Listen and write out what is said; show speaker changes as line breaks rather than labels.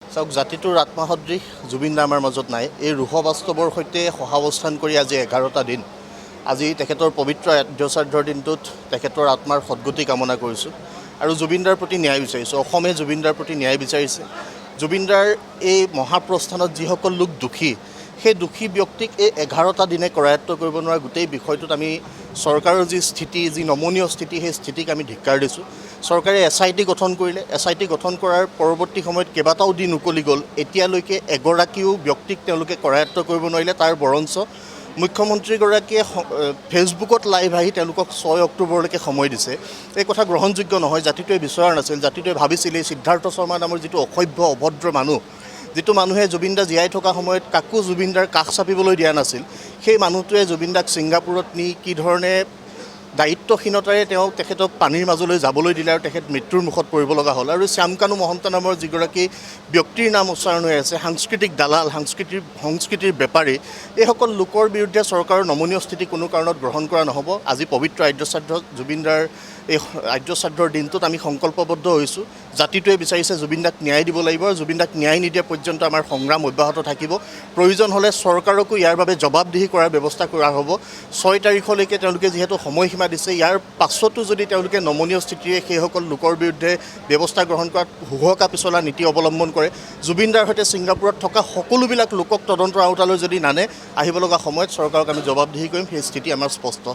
চাওক, জাতিটোৰ আত্মসদৃশ জুবিন দা আমাৰ মাজত নাই। এই ৰুহ বাস্তৱৰ সৈতে সহাৱস্থান কৰি আজি 11টা দিন। আজি তেখেতৰ পবিত্ৰ আদ্যশ্ৰাদ্ধৰ দিনটোত তেখেতৰ আত্মাৰ সদ্গতি কামনা কৰিছোঁ আৰু জুবিন দাৰ প্ৰতি ন্যায় বিচাৰিছোঁ। অসমে জুবিন দাৰ প্ৰতি ন্যায় বিচাৰিছে। জুবিন দাৰ এই মহাপ্ৰস্থানত যিসকল লোক দোষী, সেই দোষী ব্যক্তিক এই 11টা দিনে কৰায়ত্ব কৰিব নোৱাৰা গোটেই বিষয়টোত আমি চৰকাৰৰ যি স্থিতি, যি নমনীয় স্থিতি, সেই স্থিতিক আমি ধিক্কাৰ দিছোঁ। চৰকাৰে SIT গঠন কৰিলে। SIT গঠন কৰাৰ পৰৱৰ্তী সময়ত কেইবাটাও দিন উকলি গ'ল। এতিয়ালৈকে এগৰাকীও ব্যক্তিক তেওঁলোকে কৰায়ত্ব কৰিব নোৱাৰিলে। তাৰ বৰঞ্চ মুখ্যমন্ত্ৰীগৰাকীয়ে ফেচবুকত লাইভ আহি তেওঁলোকক 6 অক্টোবৰলৈকে সময় দিছে। এই কথা গ্ৰহণযোগ্য নহয়। জাতিটোৱে বিচৰা নাছিল। জাতিটোৱে ভাবিছিল এই সিদ্ধাৰ্থ শৰ্মা নামৰ যিটো অসভ্য অভদ্ৰ মানুহ, যিটো মানুহে জুবিন দা জীয়াই থকা সময়ত কাকো জুবিন দাৰ কাষ চাপিবলৈ দিয়া নাছিল, সেই মানুহটোৱে জুবিন দাক ছিংগাপুৰত নি কি ধৰণে দায়িত্বহীনতাৰে তেখেতক পানীৰ মাজলৈ যাবলৈ দিলে আৰু তেখেত মৃত্যুৰ মুখত পৰিব লগা হ'ল। আৰু শ্যামকানু মহন্ত নামৰ যিগৰাকী ব্যক্তিৰ নাম উচ্চাৰণ হৈ আছে, সাংস্কৃতিক দালাল, সংস্কৃতিৰ বেপাৰী, এইসকল লোকৰ বিৰুদ্ধে চৰকাৰৰ নমনীয় স্থিতি কোনো কাৰণত গ্ৰহণ কৰা নহ'ব। আজি পবিত্ৰ আদ্যশ্ৰাদ্ধ জুবিন দাৰ এই আদ্যশ্ৰাদ্ধৰ দিনটোত আমি সংকল্পবদ্ধ হৈছোঁ। জাতিটোৱে বিচাৰিছে জুবিন দাক ন্যায় দিব লাগিব আৰু জুবিন দাক ন্যায় নিদিয়া পৰ্যন্ত আমাৰ সংগ্ৰাম অব্যাহত থাকিব। প্ৰয়োজন হ'লে চৰকাৰকো ইয়াৰ বাবে জবাবদিহি কৰাৰ ব্যৱস্থা কৰা হ'ব। 6 তাৰিখলৈকে তেওঁলোকে যিহেতু সময়সীমা দিছে, ইয়াৰ পাছতো যদি তেওঁলোকে নমনীয় স্থিতিৰে সেইসকল লোকৰ বিৰুদ্ধে ব্যৱস্থা গ্ৰহণ কৰাত হুহকা পিছলা নীতি অৱলম্বন কৰে, জুবিন দাৰ সৈতে ছিংগাপুৰত থকা সকলোবিলাক লোকক তদন্তৰ আওতালৈ যদি নানে, আহিব লগা সময়ত চৰকাৰক আমি জবাবদিহি কৰিম। সেই স্থিতি আমাৰ স্পষ্ট।